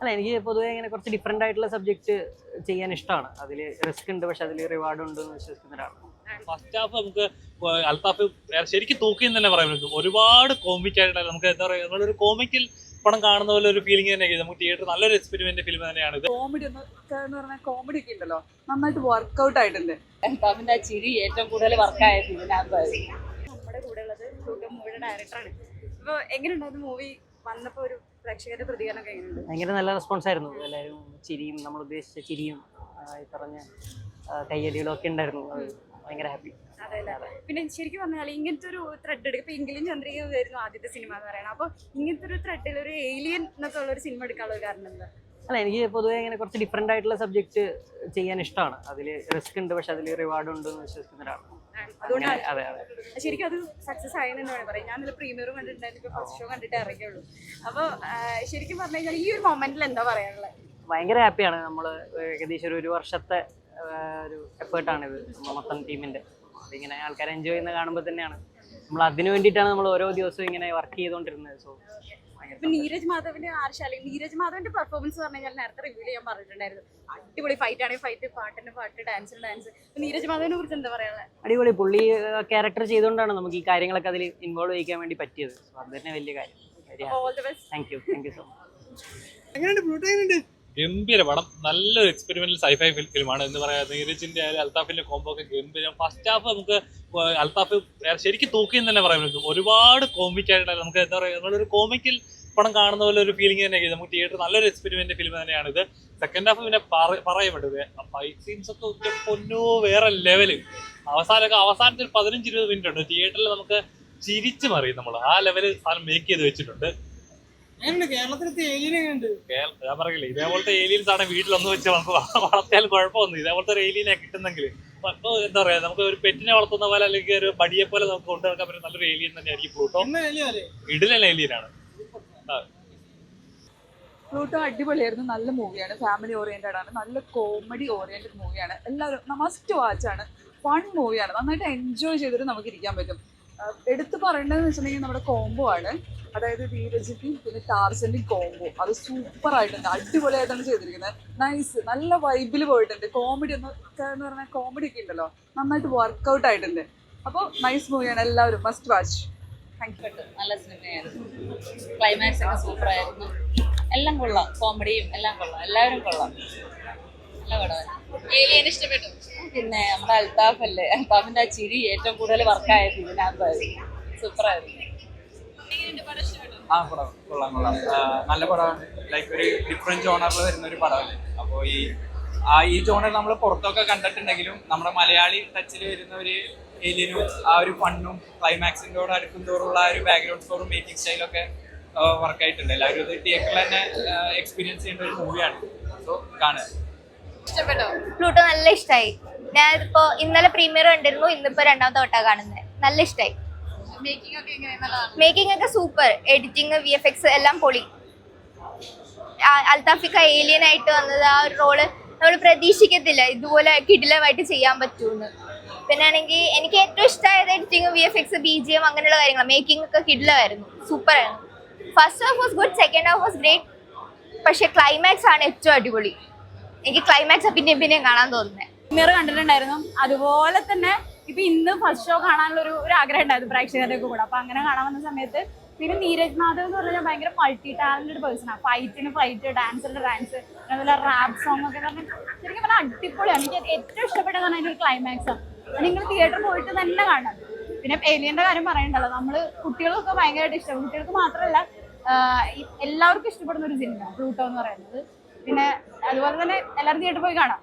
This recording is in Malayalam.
അല്ല എനിക്ക് പൊതുവെ ഇങ്ങനെ കുറച്ച് ഡിഫറെന്റ് ആയിട്ടുള്ള സബ്ജക്ട് ചെയ്യാൻ ഇഷ്ടമാണ്. അതിൽ റിസ്ക് ഉണ്ട്, പക്ഷെ അതിൽ റിവാർഡ് ഉണ്ട് എന്ന് വിശ്വസിക്കുന്ന ഒരാളാണ്. ഫസ്റ്റ് ഹാഫ് നമുക്ക് അൽത്താഫ് ശരിക്കും തൂക്കിയെന്ന് തന്നെ പറയാൻ പറ്റും. ഒരുപാട് കോമിക് ആയിട്ട് നമുക്ക് എന്താ പറയുക, നമ്മളൊരു കോമിക്കൽ പടം കാണുന്ന പോലെ ഒരു ഫീലിംഗ് തന്നെ. നമുക്ക് തിയേറ്റർ നല്ലൊരു എക്സ്പെരിമെന്റ് ഫിലിം തന്നെയാണ് ഇത്. കോമഡി എന്ന് പറഞ്ഞാൽ കോമഡി ഒക്കെ ഉണ്ടല്ലോ, നന്നായിട്ട് വർക്ക്ഔട്ട് ആയിട്ടുണ്ട്. അൽത്താഫിന്റെ ആ ചിരി ഏറ്റവും കൂടുതൽ വർക്കായത് ഇതിനകത്തായിരുന്നു. നമ്മുടെ കൂടെ ഉള്ളത് മൂവിയുടെ ഡയറക്ടറാണ്. അപ്പോൾ എങ്ങനെയുണ്ടായിരുന്നു മൂവി വന്നപ്പോൾ ഒരു പ്രേക്ഷകരുടെ പ്രതികരണമൊക്കെ എങ്ങനെയുണ്ട്? ഭയങ്കര നല്ല റെസ്പോൺസ് ആയിരുന്നു. എല്ലാവരും ചിരിയും, നമ്മൾ ഉദ്ദേശിച്ച ചിരിയും ഈ പറഞ്ഞ കയ്യടികളും ഒക്കെ ഉണ്ടായിരുന്നു. അത് ഭയങ്കര ഹാപ്പി. അതെ. പിന്നെ ശരിക്കും പറഞ്ഞാൽ ഇങ്ങനത്തെ ഒരു ത്രെഡ് എടുക്കും. ഇപ്പൊ എങ്കിലും ചന്ദ്രിക ആയിരുന്നു ആദ്യത്തെ സിനിമ എന്ന് പറയുന്നത്. അപ്പോൾ ഇങ്ങനത്തെ ഒരു ത്രെഡിൽ ഒരു ഏലിയൻ എന്നൊക്കെ ഉള്ള ഒരു സിനിമ എടുക്കാനുള്ള കാരണം എന്താ? അല്ല എനിക്ക് പൊതുവെ ഇങ്ങനെ കുറച്ച് ഡിഫറെന്റ് ആയിട്ടുള്ള സബ്ജക്ട് ചെയ്യാൻ ഇഷ്ടമാണ്. അതിൽ റിസ്ക് ഉണ്ട്, പക്ഷെ അതിൽ റിവാർഡ് ഉണ്ട് എന്ന് വിശ്വസിക്കുന്ന ഒരാളാണ്. അതുകൊണ്ട് അതെ ശരിക്കും അത് സക്സസ് ആയെന്ന് തന്നെ പറയാം. ഞാൻ പ്രീമിയറും കണ്ടിട്ടുണ്ടായിരുന്നു, ഇപ്പൊ ഫസ്റ്റ് ഷോ കണ്ടിട്ട് ഇറങ്ങിയുള്ളൂ. അപ്പോൾ ശരിക്കും പറഞ്ഞു കഴിഞ്ഞാൽ ഈ ഒരു മൊമെന്റിൽ എന്താ പറയാനുള്ളത്? ഭയങ്കര ഹാപ്പിയാണ്. നമ്മൾ ഏകദേശം ഒരു വർഷത്തെ ഒരു എഫേർട്ടാണിത് മൊത്തം ടീമിന്റെ. അതിങ്ങനെ ആൾക്കാർ എൻജോയ് ചെയ്യുന്ന കാണുമ്പോൾ തന്നെയാണ് നമ്മൾ അതിനു വേണ്ടിയിട്ടാണ് നമ്മൾ ഓരോ ദിവസവും ഇങ്ങനെ വർക്ക് ചെയ്തുകൊണ്ടിരുന്നത്. സോ നീരജ് മാധവന്റെ പെർഫോമൻസ് പറഞ്ഞു കഴിഞ്ഞാൽ നേരത്തെ റിവ്യൂ ചെയ്യാൻ പറഞ്ഞിട്ടുണ്ടായിരുന്നു. അടിപൊളി ഫൈറ്റ് ആണെങ്കിൽ ഫൈറ്റ്, പാട്ടിന് പാട്ട്, ഡാൻസിന് ഡാൻസ്. നീരജ് മാധവനെ കുറിച്ച് എന്താ പറയാനുള്ളത്? അടിപൊളി. പുള്ളി ക്യാരക്ടർ ചെയ്തുകൊണ്ടാണ് നമുക്ക് ഈ കാര്യങ്ങളൊക്കെ അതിൽ ഇൻവോൾവ് ചെയ്യിക്കാൻ വേണ്ടി പറ്റിയത്. സോ അത് തന്നെ വലിയ കാര്യം. Thank you so much. ഗംഭീര പടം, നല്ലൊരു എക്സ്പെരിമെന്റൽ സൈഫൈ ഫിലിമാണ് എന്ന് പറയാം. നീരജിന്റെ ആയാലും അൽത്താഫിന്റെ കോംബോ ഒക്കെ ഗംഭീരം. ഫസ്റ്റ് ഹാഫ് നമുക്ക് അൽത്താഫ് ശരിക്കും തൂക്കിയെന്ന് തന്നെ പറയാൻ പറ്റും. ഒരുപാട് കോമിക് ആയിട്ട് നമുക്ക് എന്താ പറയുക, നമ്മളൊരു കോമിക്കൽ പടം കാണുന്ന പോലെ ഒരു ഫീലിംഗ് തന്നെ. നമുക്ക് തിയേറ്റർ നല്ലൊരു എക്സ്പെരിമെന്റ് ഫിലിം തന്നെയാണ് ഇത്. സെക്കൻഡ് ഹാഫ് പിന്നെ പറയാൻ പറ്റും. ഫൈറ്റ് സീൻസ് ഒക്കെ പൊന്നോ വേറെ ലെവല്. അവസാനത്തിൽ 15-20 മിനിറ്റ് ഉണ്ട് തിയേറ്ററിൽ നമുക്ക് ചിരിച്ചു മറിയും. നമ്മൾ ആ ലെവല് സാധനം മേക്ക് ചെയ്ത് വെച്ചിട്ടുണ്ട്. ഞാൻ പറയില്ല, ഇതേപോലത്തെ ഏലിയൻസ് ആണ് വീട്ടിലൊന്ന് വെച്ച് നമുക്ക് വളർത്തിയാലും കുഴപ്പമൊന്നും. ഇതേപോലത്തെ ഒരു ഏലിയനെ കിട്ടുന്നെങ്കിൽ ഇപ്പൊ എന്താ പറയാ, നമുക്ക് ഒരു പെറ്റിനെ വളർത്തുന്ന പോലെ അല്ലെങ്കിൽ ഒരു ബടിയെ പോലെ നമുക്ക് കൊണ്ടുനടക്കാൻ പറ്റുന്ന നല്ലൊരു ഏലിയൻ തന്നെയായിരിക്കും പ്ലൂട്ടോ. ഇടലൻ ഏലിയനാണ്. പ്ലൂട്ടോ അടിപൊളിയായിരുന്നു. നല്ല മൂവിയാണ്, ഫാമിലി ഓറിയന്റഡ് ആണ്, നല്ല കോമഡി ഓറിയന്റഡ് മൂവിയാണ്. എല്ലാവരും മസ്റ്റ് വാച്ചാണ്. ഫൺ മൂവിയാണ്, നന്നായിട്ട് എൻജോയ് ചെയ്തിട്ട് നമുക്ക് ഇരിക്കാൻ പറ്റും. എടുത്തു പറയേണ്ടതെന്ന് വെച്ചിട്ടുണ്ടെങ്കിൽ നമ്മുടെ കോംബോ ആണ്. അതായത് ധീരജിന്റെയും പിന്നെ ടാർസന്റെയും കോംബോ അത് സൂപ്പർ ആയിട്ടുണ്ട്, അടിപൊളിയായിട്ടാണ് ചെയ്തിരിക്കുന്നത്. നൈസ്, നല്ല വൈബിൽ പോയിട്ടുണ്ട്. കോമഡി എന്ന് പറഞ്ഞാൽ കോമഡി ഒക്കെ ഉണ്ടല്ലോ, നന്നായിട്ട് വർക്ക്ഔട്ട് ആയിട്ടുണ്ട്. അപ്പോൾ നൈസ് മൂവിയാണ്, എല്ലാവരും മസ്റ്റ് വാച്ച്. Thank you. നല്ല സിനിമയായിരുന്നു. ക്ലൈമാക്സ് ഒക്കെ സൂപ്പർ ആയിരുന്നു. എല്ലാം കൊള്ളാം, കോമഡിയും എല്ലാം കൊള്ളാം, എല്ലാവരും കൊള്ളാം. നല്ല പടമായിരുന്നു. ഇഷ്ടപ്പെട്ടു. പിന്നെ നമ്മുടെ അൽത്താഫ് അല്ലേ, അൽത്താഫിന്റെ ആ ചിരി ഏറ്റവും കൂടുതൽ വർക്കായത് ഇതിനകത്തായിരുന്നു. സൂപ്പറായിരുന്നു. കൊള്ളാം. നല്ല പടമാണ്. ലൈക്ക് ഒരു ഡിഫറെന്റ് ജോണറിൽ വരുന്ന ഒരു പടമല്ലേ. അപ്പോൾ ഈ ജോണർ നമ്മൾ പുറത്തൊക്കെ കണ്ടിട്ടുണ്ടെങ്കിലും നമ്മുടെ മലയാളി ടച്ചിൽ വരുന്ന ഒരു ഏലിയനും ആ ഒരു ഫണ്ണും ക്ലൈമാക്സിൻ്റെയോട് അടുക്കും തോറുള്ള ആ ഒരു ബാക്ക്ഗ്രൗണ്ട് സ്കോറും മേക്കിംഗ് സ്റ്റൈലൊക്കെ വർക്കായിട്ടുണ്ട്. എല്ലാവരും ഇത് തിയേറ്ററിൽ തന്നെ എക്സ്പീരിയൻസ് ചെയ്യേണ്ട ഒരു മൂവിയാണ്. സോ കാണുക. പ്ലൂട്ടോ നല്ല ഇഷ്ടമായി. ഞാനിപ്പോ ഇന്നലെ പ്രീമിയർ കണ്ടിരുന്നു, ഇന്നിപ്പോ രണ്ടാമത്തെ വട്ടാ കാണുന്നത്. നല്ല ഇഷ്ടമായി. മേക്കിംഗ് ഒക്കെ സൂപ്പർ, എഡിറ്റിംഗ്, VFX എല്ലാം പൊളി. അൽത്താഫിക്ക ഏലിയൻ ആയിട്ട് വന്നത് ആ ഒരു റോള് നമ്മൾ പ്രതീക്ഷിക്കത്തില്ല ഇതുപോലെ കിടിലമായിട്ട് ചെയ്യാൻ പറ്റുമെന്ന്. പിന്നെ ആണെങ്കിൽ എനിക്ക് ഏറ്റവും ഇഷ്ടമായത് എഡിറ്റിംഗ്, VFX, BGM അങ്ങനെയുള്ള കാര്യങ്ങൾ. മേക്കിംഗ് ഒക്കെ കിടിലമായിരുന്നു, സൂപ്പർ ആയിരുന്നു. First half was good, second half was great. പക്ഷെ ക്ലൈമാക്സ് ആണ് ഏറ്റവും അടിപൊളി. എനിക്ക് ക്ലൈമാക്സ് പിന്നെയും കാണാൻ തോന്നുന്നത്. പ്രീമിയർ കണ്ടിട്ടുണ്ടായിരുന്നു, അതുപോലെ തന്നെ ഇപ്പൊ ഇന്ന് ഫസ്റ്റ് ഷോ കാണാനുള്ള ഒരു ആഗ്രഹം ഉണ്ടായിരുന്നു പ്രേക്ഷകരുടെ കൂടെ. അപ്പൊ അങ്ങനെ കാണാൻ വന്ന സമയത്ത് പിന്നെ നീരജ് മാധവ് എന്ന് പറഞ്ഞാൽ ഭയങ്കര മൾട്ടി ടാലന്റഡ് പേഴ്സണാണ്. ഫൈറ്റിന് ഫൈറ്റ്, ഡാൻസിന്റെ ഡാൻസ്, അതുപോലെ റാപ്പ് സോങ് ഒക്കെ ശരിക്കും പറഞ്ഞാൽ അടിപൊളിയാണ്. എനിക്ക് ഏറ്റവും ഇഷ്ടപ്പെട്ടതെന്ന് പറഞ്ഞാൽ അതിന്റെ ഒരു ക്ലൈമാക്സ് ആണ്. നിങ്ങൾ തിയേറ്ററിൽ പോയിട്ട് തന്നെ കാണണം. പിന്നെ ഏലിയന്റെ കാര്യം പറയണ്ടല്ലോ, നമ്മള് കുട്ടികൾക്കൊക്കെ ഭയങ്കരമായിട്ട് ഇഷ്ടം. കുട്ടികൾക്ക് മാത്രമല്ല, എല്ലാവർക്കും ഇഷ്ടപ്പെടുന്ന ഒരു സിനിമ പ്ലൂട്ടോ എന്ന് പറയുന്നത്. പിന്നെ അതുപോലെ തന്നെ എല്ലാവരും തിയേറ്ററിൽ പോയി കാണാം.